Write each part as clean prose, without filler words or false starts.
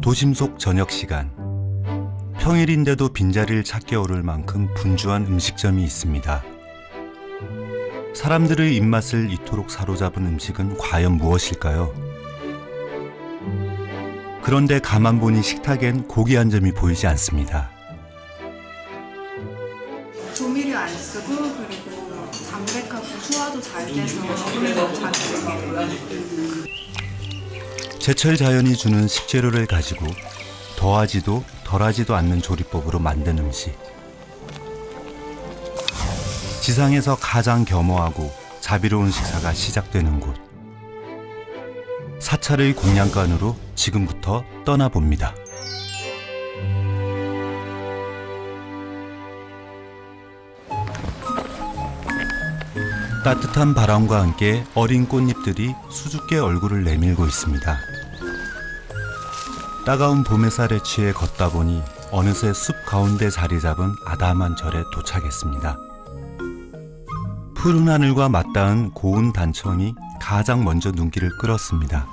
도심 속 저녁 시간. 평일인데도 빈자리를 찾기 어려울 만큼 분주한 음식점이 있습니다. 사람들의 입맛을 이토록 사로잡은 음식은 과연 무엇일까요? 그런데 가만 보니 식탁엔 고기 한 점이 보이지 않습니다. 조미료 안 쓰고 그리고 담백하고 소화도 잘 돼서 너무너무 자주 먹게 돼요. 제철 자연이 주는 식재료를 가지고 더하지도 덜하지도 않는 조리법으로 만든 음식. 지상에서 가장 겸허하고 자비로운 식사가 시작되는 곳. 사찰의 공양간으로 지금부터 떠나봅니다. 따뜻한 바람과 함께 어린 꽃잎들이 수줍게 얼굴을 내밀고 있습니다. 따가운 봄 햇살에 취해 걷다 보니 어느새 숲 가운데 자리 잡은 아담한 절에 도착했습니다. 푸른 하늘과 맞닿은 고운 단청이 가장 먼저 눈길을 끌었습니다.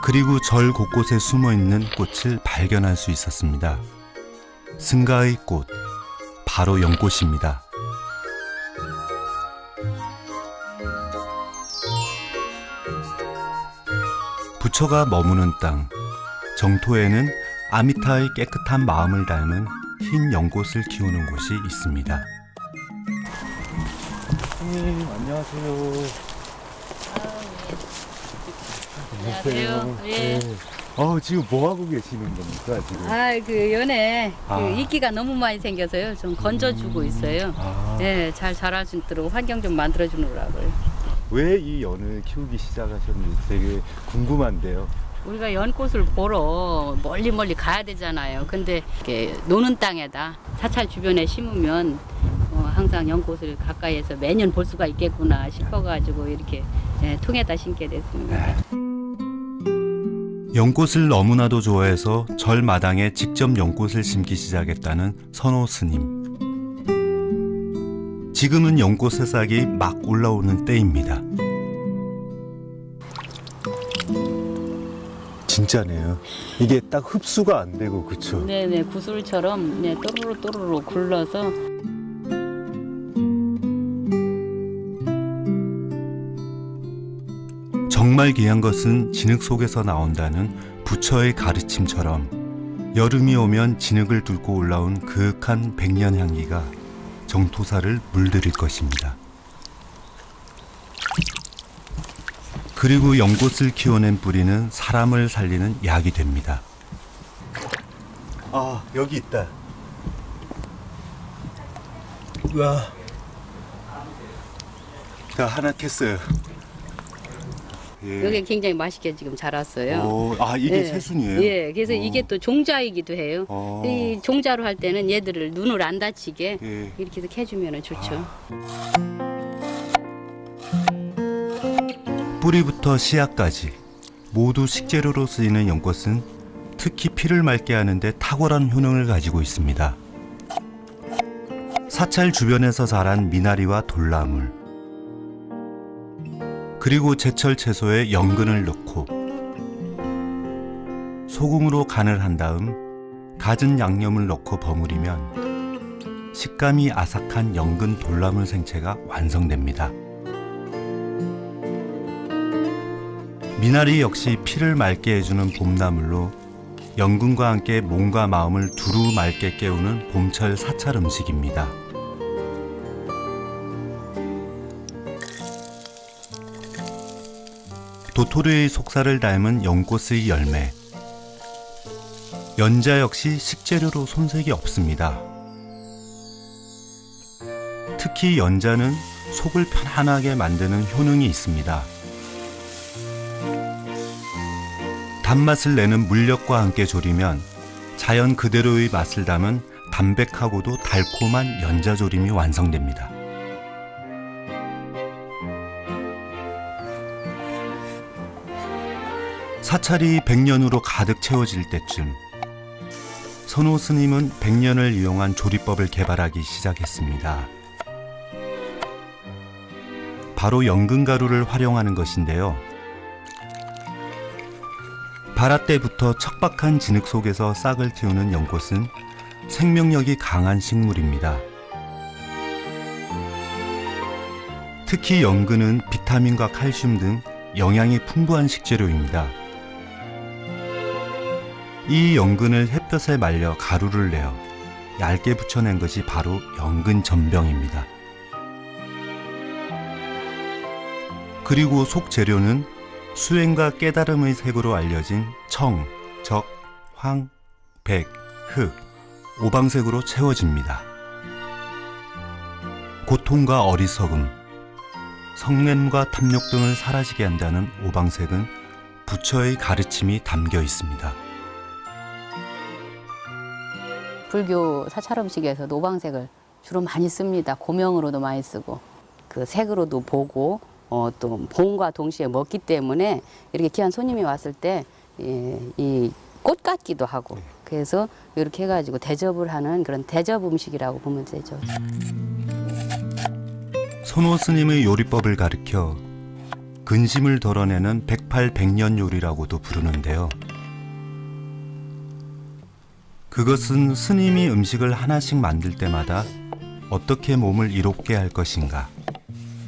그리고 절 곳곳에 숨어있는 꽃을 발견할 수 있었습니다. 승가의 꽃, 바로 연꽃입니다. 부처가 머무는 땅, 정토에는 아미타의 깨끗한 마음을 닮은 흰 연꽃을 키우는 곳이 있습니다. 선생님, 안녕하세요. 안녕하세요. 예. 지금 뭐 하고 계시는 겁니까, 지금? 그 연애 이끼가 너무 많이 생겨서요. 좀 건져주고 있어요. 예, 잘 자랄 수 있도록 환경 좀 만들어 주느라고요. 왜 이 연을 키우기 시작하셨는지 되게 궁금한데요. 우리가 연꽃을 보러 멀리 가야 되잖아요. 근데 이렇게 노는 땅에다 사찰 주변에 심으면 항상 연꽃을 가까이에서 매년 볼 수가 있겠구나 싶어가지고 이렇게 통에다 심게 됐습니다. 연꽃을 너무나도 좋아해서 절 마당에 직접 연꽃을 심기 시작했다는 선호 스님. 지금은 연꽃 새싹이 막 올라오는 때입니다. 진짜네요. 이게 딱 흡수가 안 되고, 그쵸? 네네, 구슬처럼 또르르 굴러서. 정말 귀한 것은 진흙 속에서 나온다는 부처의 가르침처럼 여름이 오면 진흙을 뚫고 올라온 그윽한 백년 향기가 정토사를 물들일 것입니다. 그리고 연꽃을 키워낸 뿌리는 사람을 살리는 약이 됩니다. 여기 있다. 우와. 자, 하나 캤어요. 예. 여기 굉장히 맛있게 지금 자랐어요. 이게 새순이에요? 예, 그래서 이게 또 종자이기도 해요. 이 종자로 할 때는 얘들을 눈을 안 다치게 이렇게 해서 캐주면 좋죠. 뿌리부터 씨앗까지 모두 식재료로 쓰이는 연꽃은 특히 피를 맑게 하는데 탁월한 효능을 가지고 있습니다. 사찰 주변에서 자란 미나리와 돌나물, 그리고 제철 채소에 연근을 넣고 소금으로 간을 한 다음 갖은 양념을 넣고 버무리면 식감이 아삭한 연근 돌나물 생채가 완성됩니다. 미나리 역시 피를 맑게 해주는 봄나물로 연근과 함께 몸과 마음을 두루 맑게 깨우는 봄철 사찰 음식입니다. 도토리의 속살을 닮은 연꽃의 열매. 연자 역시 식재료로 손색이 없습니다. 특히 연자는 속을 편안하게 만드는 효능이 있습니다. 단맛을 내는 물엿과 함께 조리면 자연 그대로의 맛을 담은 담백하고도 달콤한 연자조림이 완성됩니다. 사찰이 100년으로 가득 채워질 때쯤 선호 스님은 100년을 이용한 조리법을 개발하기 시작했습니다. 바로 연근가루를 활용하는 것인데요. 발화 때부터 척박한 진흙 속에서 싹을 틔우는 연꽃은 생명력이 강한 식물입니다. 특히 연근은 비타민과 칼슘 등 영양이 풍부한 식재료입니다. 이 연근을 햇볕에 말려 가루를 내어 얇게 붙여낸 것이 바로 연근 전병입니다. 그리고 속재료는 수행과 깨달음의 색으로 알려진 청, 적, 황, 백, 흑, 오방색으로 채워집니다. 고통과 어리석음, 성냄과 탐욕 등을 사라지게 한다는 오방색은 부처의 가르침이 담겨 있습니다. 불교 사찰 음식에서 오방색을 주로 많이 씁니다. 고명으로도 많이 쓰고 그 색으로도 보고 또 봉과 동시에 먹기 때문에 이렇게 귀한 손님이 왔을 때 이 꽃 같기도 하고 그래서 이렇게 해가지고 대접을 하는 그런 대접 음식이라고 보면 되죠. 선호 스님의 요리법을 가르쳐 근심을 덜어내는 108백년 요리라고도 부르는데요. 그것은 스님이 음식을 하나씩 만들 때마다 어떻게 몸을 이롭게 할 것인가,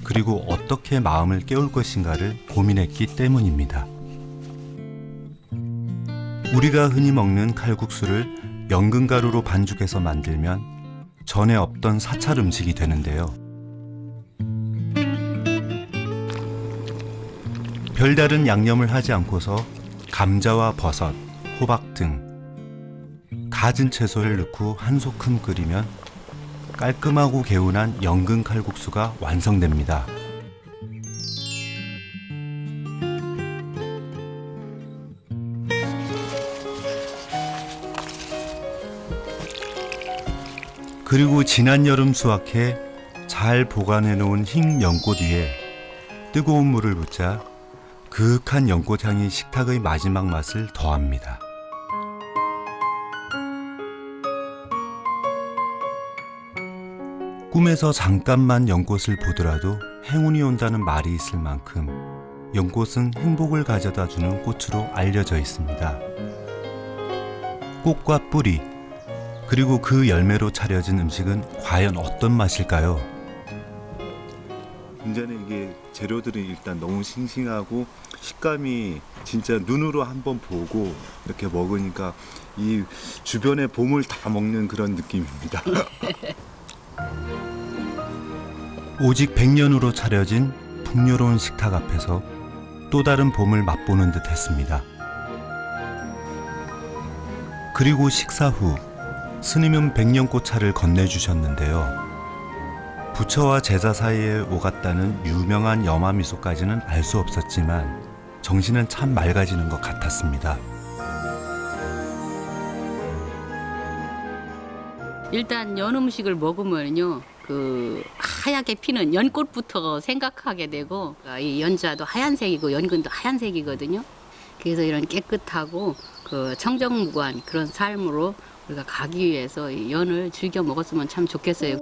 그리고 어떻게 마음을 깨울 것인가를 고민했기 때문입니다. 우리가 흔히 먹는 칼국수를 연근가루로 반죽해서 만들면 전에 없던 사찰 음식이 되는데요. 별다른 양념을 하지 않고서 감자와 버섯, 호박 등 갖은 채소를 넣고 한 소끔 끓이면 깔끔하고 개운한 연근 칼국수가 완성됩니다. 그리고 지난 여름 수확해 잘 보관해 놓은 흰 연꽃 위에 뜨거운 물을 붓자 그윽한 연꽃향이 식탁의 마지막 맛을 더합니다. 꿈에서 잠깐만 연꽃을 보더라도 행운이 온다는 말이 있을 만큼 연꽃은 행복을 가져다 주는 꽃으로 알려져 있습니다. 꽃과 뿌리, 그리고 그 열매로 차려진 음식은 과연 어떤 맛일까요? 이제는 이게 재료들이 일단 너무 싱싱하고 식감이 진짜 눈으로 한번 보고 이렇게 먹으니까 이 주변의 봄을 다 먹는 그런 느낌입니다. 오직 100년으로 차려진 풍요로운 식탁 앞에서 또 다른 봄을 맛보는 듯 했습니다. 그리고 식사 후 스님은 백년꽃차를 건네주셨는데요. 부처와 제자 사이에 오갔다는 유명한 염화미소까지는 알 수 없었지만 정신은 참 맑아지는 것 같았습니다. 일단 연 음식을 먹으면요, 그 하얗게 피는 연꽃부터 생각하게 되고 이 연자도 하얀색이고 연근도 하얀색이거든요. 그래서 이런 깨끗하고 그 청정무구한 그런 삶으로 우리가 가기 위해서 이 연을 즐겨 먹었으면 참 좋겠어요.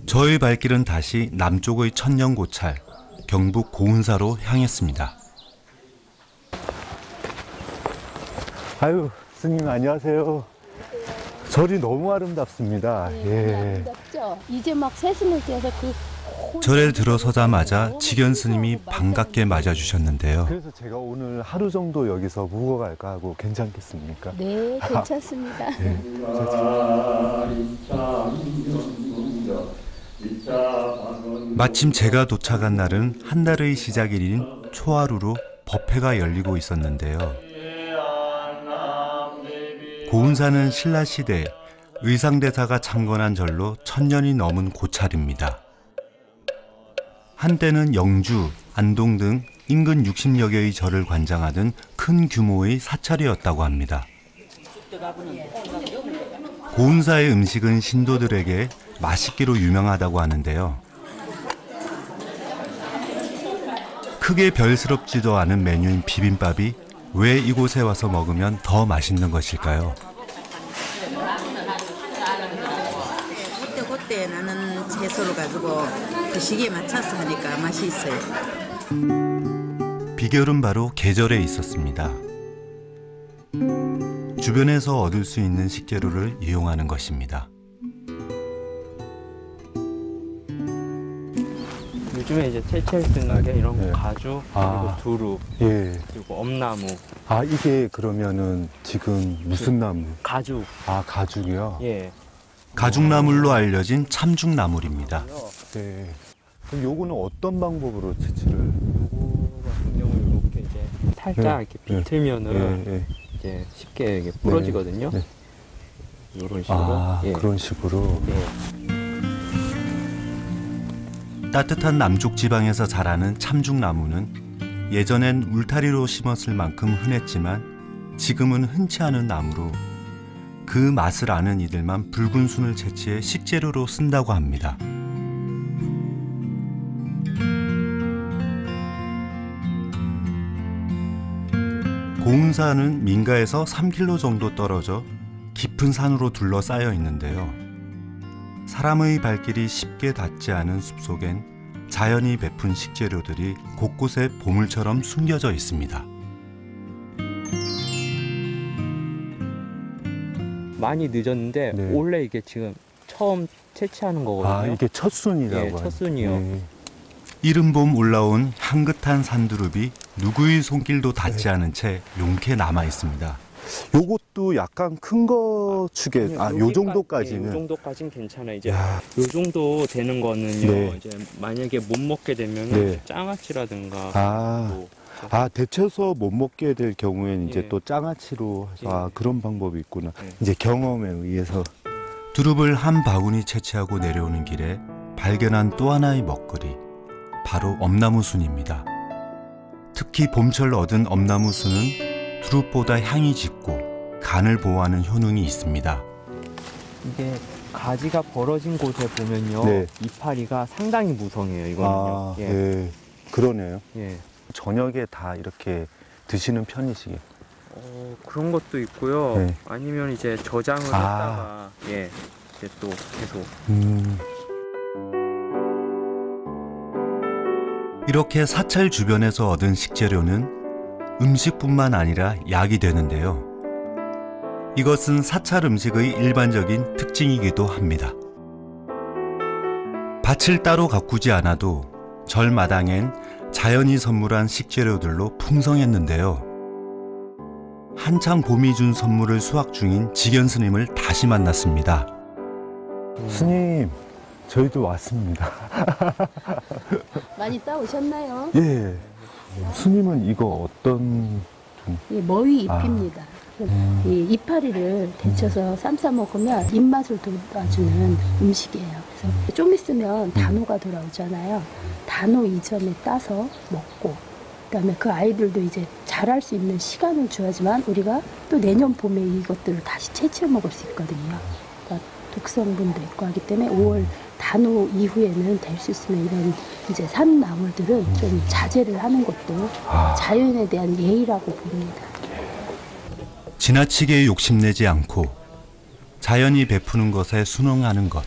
저의 발길은 다시 남쪽의 천년고찰, 경북 고운사로 향했습니다. 아유, 스님 안녕하세요. 절이 너무 아름답습니다. 예. 아름답죠? 이제 막 새순을 떼서 그 절에 들어서자마자 직연 스님이 반갑게 맞아주셨는데요. 그래서 제가 오늘 하루 정도 여기서 묵어갈까 하고 괜찮겠습니까? 네, 괜찮습니다. 마침 제가 도착한 날은 한 달의 시작일인 초하루로 법회가 열리고 있었는데요. 고운사는 신라시대 의상대사가 창건한 절로 1000년이 넘은 고찰입니다. 한때는 영주, 안동 등 인근 60여 개의 절을 관장하던 큰 규모의 사찰이었다고 합니다. 고운사의 음식은 신도들에게 맛있기로 유명하다고 하는데요. 크게 별스럽지도 않은 메뉴인 비빔밥이 왜 이곳에 와서 먹으면 더 맛있는 것일까요? 그때 나는 채소를 가지고 그 시기에 맞춰서 하니까 맛이 있어요. 비결은 바로 계절에 있었습니다. 주변에서 얻을 수 있는 식재료를 이용하는 것입니다. 요즘에 이제 채취할 수 있는 게 이런 네. 가죽, 아. 그리고 두릅, 예. 그리고 엄나무, 아, 이게 그러면은 지금 무슨 나무? 가죽. 아, 가죽이요? 예. 가죽나물로 알려진 참죽나물입니다. 네. 그럼 요거는 어떤 방법으로 채취를? 요거 같은 경우 이렇게 이제 살짝 네. 이렇게 비틀면은 예, 예. 이제 쉽게 이게 부러지거든요. 네. 이런 식으로. 아, 예. 그런 식으로. 예. 따뜻한 남쪽 지방에서 자라는 참죽나무는 예전엔 울타리로 심었을 만큼 흔했지만 지금은 흔치 않은 나무로 그 맛을 아는 이들만 붉은 순을 채취해 식재료로 쓴다고 합니다. 고운사는 민가에서 3km 정도 떨어져 깊은 산으로 둘러싸여 있는데요. 사람의 발길이 쉽게 닿지 않은 숲속엔 자연이 베푼 식재료들이 곳곳에 보물처럼 숨겨져 있습니다. 많이 늦었는데 네. 원래 이게 지금 처음 채취하는 거거든요. 아, 이게 첫 순이라고. 예, 첫 순이요. 네. 이른 봄 올라온 향긋한 산두릅이 누구의 손길도 닿지 않은 채 용케 남아 있습니다. 요것도 약간 큰 거 축에, 아, 요 정도까지는. 요 정도까지는 괜찮아요. 이제 야. 요 정도 되는 거는요. 네. 이제 만약에 못 먹게 되면 네. 장아찌라든가 아. 뭐 아, 데쳐서 못 먹게 될 경우에는 이제 예. 또 장아찌로 해서, 예. 아, 그런 방법이 있구나. 예. 이제 경험에 의해서. 두릅을 한 바구니 채취하고 내려오는 길에 발견한 또 하나의 먹거리, 바로 엄나무순입니다. 특히 봄철 얻은 엄나무순은 두릅보다 향이 짙고 간을 보호하는 효능이 있습니다. 이게 가지가 벌어진 곳에 보면요. 네. 이파리가 상당히 무성해요. 이거는요. 아, 예. 예. 그러네요. 예. 저녁에 다 이렇게 드시는 편이시게. 그런 것도 있고요. 네. 아니면 이제 저장을 아. 했다가 예. 이제 또 계속 이렇게 사찰 주변에서 얻은 식재료는 음식뿐만 아니라 약이 되는데요. 이것은 사찰 음식의 일반적인 특징이기도 합니다. 밭을 따로 가꾸지 않아도 절마당엔 자연이 선물한 식재료들로 풍성했는데요. 한창 봄이 준 선물을 수확 중인 직연 스님을 다시 만났습니다. 스님, 저희도 왔습니다. 많이 따오셨나요? 예. 스님은 이거 어떤. 이 머위 잎입니다. 이 이파리를 데쳐서 쌈싸 먹으면 입맛을 돋아주는 음식이에요. 그래서 좀 있으면 단호가 돌아오잖아요. 단호 이전에 따서 먹고, 그다음에 그 아이들도 이제 자랄 수 있는 시간을 줘야지만 우리가 또 내년 봄에 이것들을 다시 채취해 먹을 수 있거든요. 그러니까 독성분도 있고 하기 때문에 5월 단호 이후에는 될 수 있으면 이런 이제 산나물들은 좀 자제를 하는 것도 자연에 대한 예의라고 봅니다. 지나치게 욕심내지 않고 자연이 베푸는 것에 순응하는 것.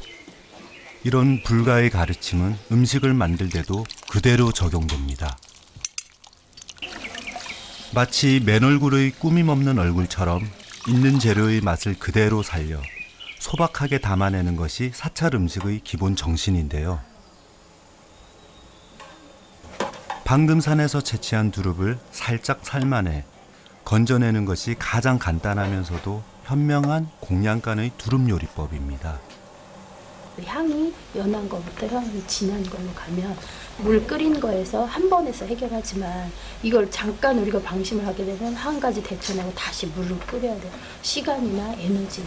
이런 불가의 가르침은 음식을 만들 때도 그대로 적용됩니다. 마치 맨 얼굴의 꾸밈 없는 얼굴처럼 있는 재료의 맛을 그대로 살려 소박하게 담아내는 것이 사찰 음식의 기본 정신인데요. 방금 산에서 채취한 두릅을 살짝 삶아내 건져내는 것이 가장 간단하면서도 현명한 공양간의 두릅 요리법입니다. 향이 연한 거부터 향이 진한 걸로 가면 물 끓인 거에서 한 번에서 해결하지만 이걸 잠깐 우리가 방심을 하게 되면 한 가지 데쳐내고 다시 물을 끓여야 돼요. 시간이나 에너지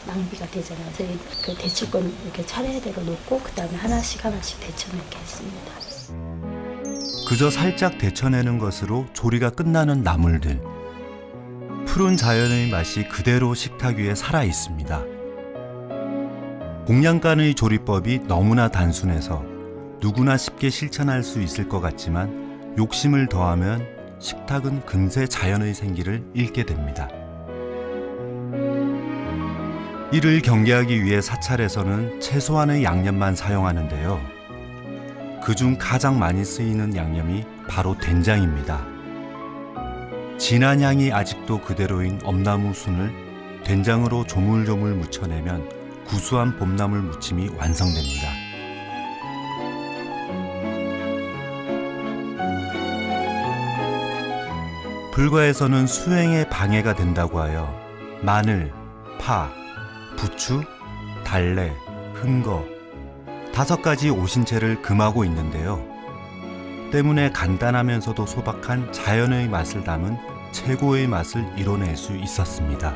낭비가 되잖아요. 그래서 그 데칠 건 이렇게 차례대로 놓고 그 다음에 하나씩 데쳐내게 했습니다. 그저 살짝 데쳐내는 것으로 조리가 끝나는 나물들. 푸른 자연의 맛이 그대로 식탁 위에 살아 있습니다. 공양간의 조리법이 너무나 단순해서 누구나 쉽게 실천할 수 있을 것 같지만 욕심을 더하면 식탁은 금세 자연의 생기를 잃게 됩니다. 이를 경계하기 위해 사찰에서는 최소한의 양념만 사용하는데요. 그중 가장 많이 쓰이는 양념이 바로 된장입니다. 진한 향이 아직도 그대로인 엄나무 순을 된장으로 조물조물 무쳐내면 구수한 봄나물 무침이 완성됩니다. 불가에서는 수행에 방해가 된다고 하여 마늘, 파, 부추, 달래, 흥거 5가지 오신채를 금하고 있는데요. 때문에 간단하면서도 소박한 자연의 맛을 담은 최고의 맛을 이뤄낼 수 있었습니다.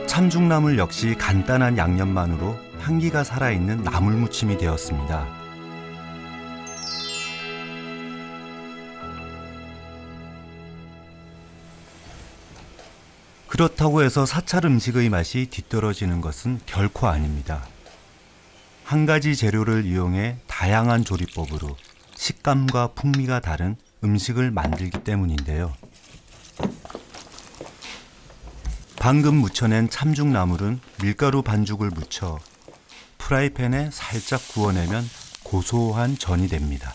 참중나물 역시 간단한 양념만으로 향기가 살아있는 나물무침이 되었습니다. 그렇다고 해서 사찰 음식의 맛이 뒤떨어지는 것은 결코 아닙니다. 한 가지 재료를 이용해 다양한 조리법으로 식감과 풍미가 다른 음식을 만들기 때문인데요. 방금 무쳐낸 참중나물은 밀가루 반죽을 묻혀 프라이팬에 살짝 구워내면 고소한 전이 됩니다.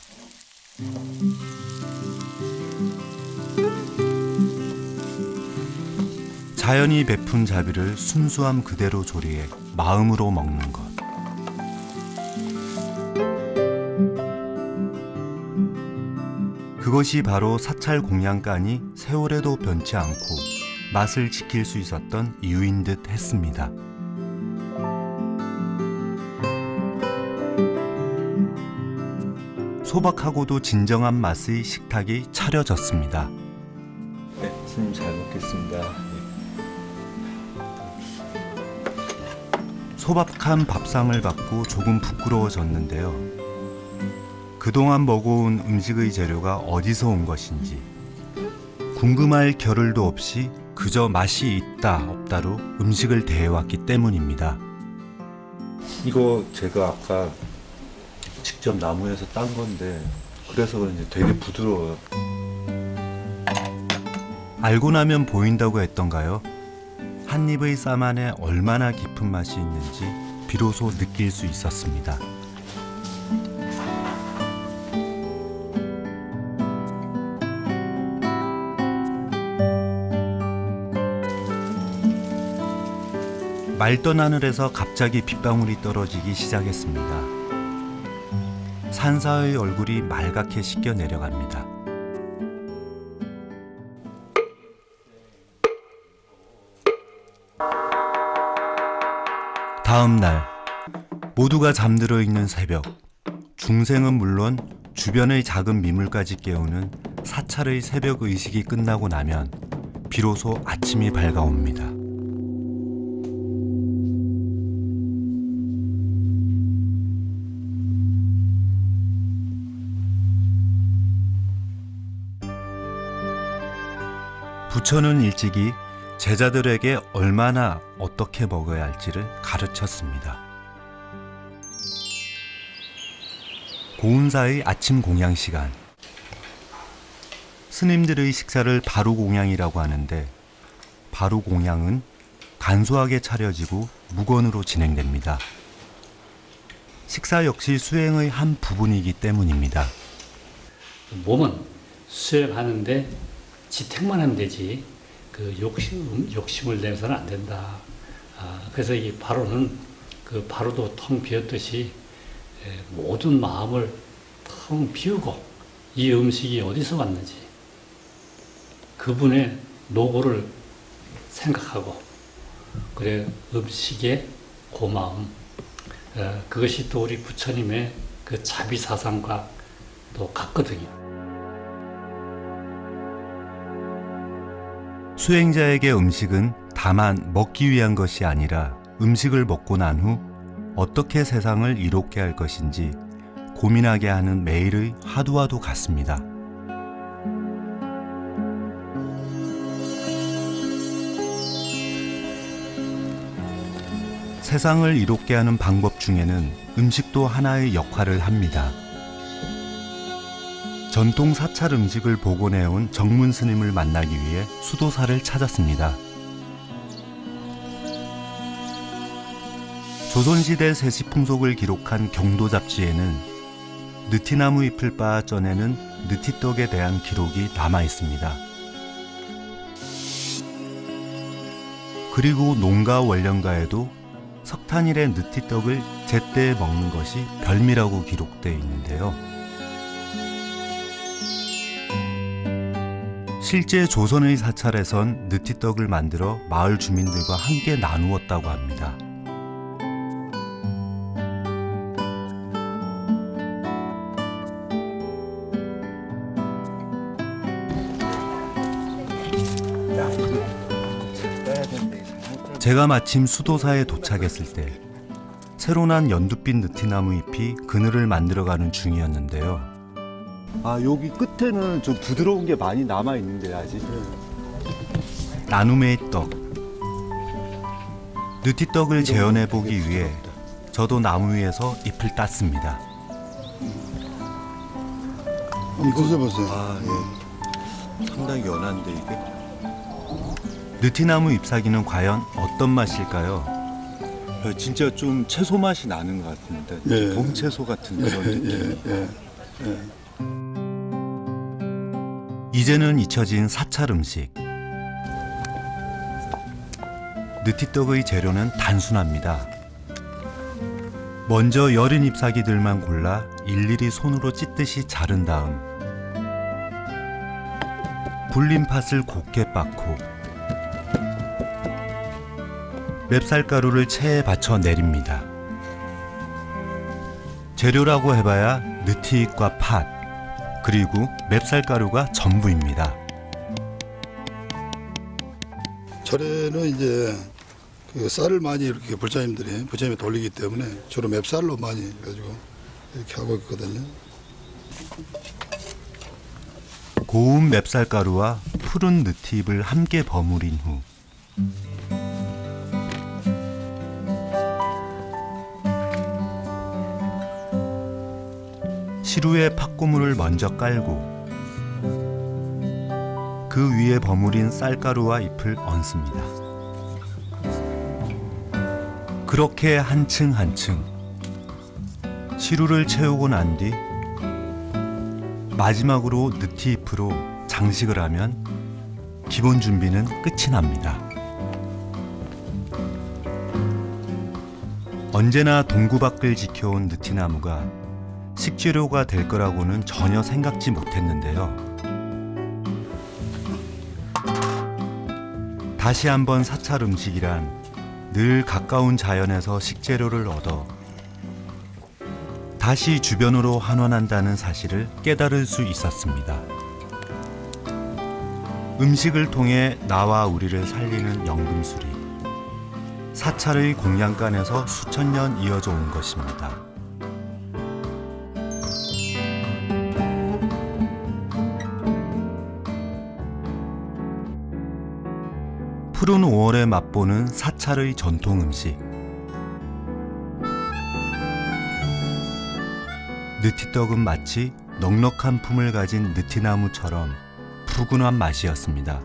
자연이 베푼 자비를 순수함 그대로 조리해 마음으로 먹는 것. 그것이 바로 사찰 공양간이 세월에도 변치 않고 맛을 지킬 수 있었던 이유인 듯 했습니다. 소박하고도 진정한 맛의 식탁이 차려졌습니다. 네, 스님 잘 먹겠습니다. 소박한 밥상을 받고 조금 부끄러워졌는데요. 그동안 먹어온 음식의 재료가 어디서 온 것인지 궁금할 겨를도 없이 그저 맛이 있다 없다로 음식을 대해왔기 때문입니다. 이거 제가 아까 직접 나무에서 딴 건데 그래서 그런지 되게 부드러워요. 알고 나면 보인다고 했던가요? 한 입의 쌈 안에 얼마나 깊은 맛이 있는지 비로소 느낄 수 있었습니다. 맑던 하늘에서 갑자기 빗방울이 떨어지기 시작했습니다. 산사의 얼굴이 말갛게 씻겨 내려갑니다. 다음 날 모두가 잠들어 있는 새벽, 중생은 물론 주변의 작은 미물까지 깨우는 사찰의 새벽 의식이 끝나고 나면 비로소 아침이 밝아옵니다. 부처는 일찍이 제자들에게 얼마나 어떻게 먹어야 할지를 가르쳤습니다. 고운사의 아침 공양 시간. 스님들의 식사를 바루공양이라고 하는데 바루공양은 간소하게 차려지고 무건으로 진행됩니다. 식사 역시 수행의 한 부분이기 때문입니다. 몸은 수행하는데 지택만 하면 되지 그 욕심을 내서는 안 된다. 그래서 이 바로는 그 바로도 텅 비었듯이 모든 마음을 텅 비우고 이 음식이 어디서 왔는지 그분의 노고를 생각하고 그래 음식의 고마움 그것이 또 우리 부처님의 그 자비사상과 또 같거든요. 수행자에게 음식은 다만 먹기 위한 것이 아니라 음식을 먹고 난 후 어떻게 세상을 이롭게 할 것인지 고민하게 하는 매일의 하루와도 같습니다. 세상을 이롭게 하는 방법 중에는 음식도 하나의 역할을 합니다. 전통 사찰 음식을 복원해온 정문 스님을 만나기 위해 수도사를 찾았습니다. 조선시대 세시풍속을 기록한 경도 잡지에는 느티나무 잎을 빻아 쪄내는 느티떡에 대한 기록이 남아 있습니다. 그리고 농가 원령가에도 석탄일의 느티떡을 제때에 먹는 것이 별미라고 기록되어 있는데요. 실제 조선의 사찰에선 느티떡을 만들어 마을 주민들과 함께 나누었다고 합니다. 제가 마침 수도사에 도착했을 때 새로 난 연두빛 느티나무 잎이 그늘을 만들어가는 중이었는데요. 아, 여기 끝에는 좀 부드러운 게 많이 남아 있는데 아직. 나눔의 떡. 느티떡을 재현해 보기 위해 저도 나무 위에서 잎을 땄습니다. 한번 드셔보세요. 아, 예. 상당히 연한데 이게. 느티나무 잎사귀는 과연 어떤 맛일까요? 진짜 좀 채소 맛이 나는 것 같습니다. 예. 봄 채소 같은 그런 느낌. 이제는 잊혀진 사찰 음식. 느티떡의 재료는 단순합니다. 먼저 여린 잎사귀들만 골라 일일이 손으로 찢듯이 자른 다음 불린 팥을 곱게 빻고 맵쌀가루를 체에 받쳐 내립니다. 재료라고 해봐야 느티잎과 팥, 그리고 맵쌀가루가 전부입니다. 절에는 이제 그 쌀을 많이 이렇게 부처님에 돌리기 때문에 주로 맵쌀로 많이 해가지고 이렇게 하고 있거든요. 고운 맵쌀가루와 푸른 느티잎을 함께 버무린 후 시루에 팥고물을 먼저 깔고 그 위에 버무린 쌀가루와 잎을 얹습니다. 그렇게 한층 한층 시루를 채우고 난 뒤 마지막으로 느티잎으로 장식을 하면 기본 준비는 끝이 납니다. 언제나 동구 밖을 지켜온 느티나무가 식재료가 될 거라고는 전혀 생각지 못했는데요. 다시 한번 사찰 음식이란 늘 가까운 자연에서 식재료를 얻어 다시 주변으로 환원한다는 사실을 깨달을 수 있었습니다. 음식을 통해 나와 우리를 살리는 연금술이 사찰의 공양간에서 수천 년 이어져 온 것입니다. 푸른 5월에 맛보는 사찰의 전통 음식. 느티떡은 마치 넉넉한 품을 가진 느티나무처럼 푸근한 맛이었습니다.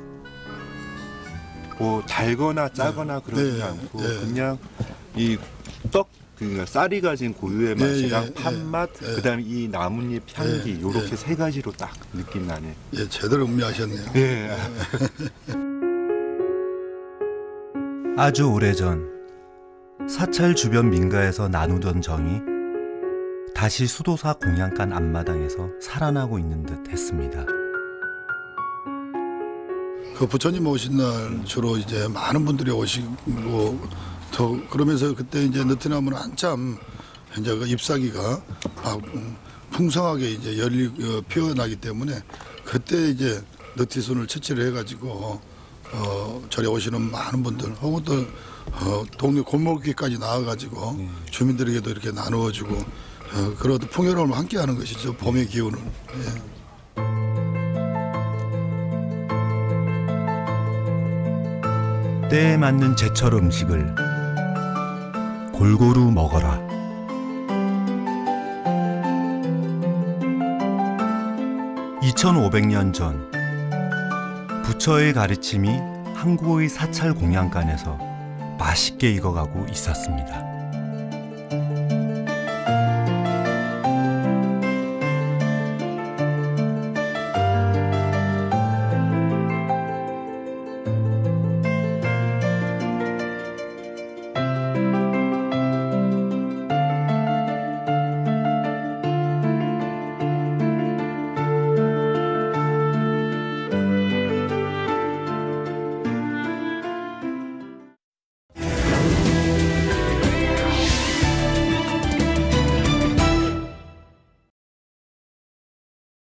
뭐 달거나 짜거나 그러지 않고 그냥 이 떡, 그러니까 쌀이 가진 고유의 맛이랑 팥맛, 그다음에 이 나뭇잎 향기 이렇게 세 가지로 딱 느낌 나네. 예, 제대로 음미하셨네요. 예. 아주 오래전 사찰 주변 민가에서 나누던 정이 다시 수도사 공양간 앞마당에서 살아나고 있는 듯 했습니다. 그 부처님 오신 날 주로 이제 많은 분들이 오시고 더 그러면서 그때 이제 느티나무는 한참 이제 그 잎사귀가 풍성하게 이제 피어나기 때문에 그때 이제 느티순을 채취를 해가지고 절에 오시는 많은 분들 혹은 또 동네 골목길까지 나와가지고 주민들에게도 이렇게 나누어주고 그런 어떤 풍요로움을 함께하는 것이죠. 봄의 기운은. 때에 맞는 제철 음식을 골고루 먹어라. (2500년) 전 부처의 가르침이 항구의 사찰 공양간에서 맛있게 익어가고 있었습니다.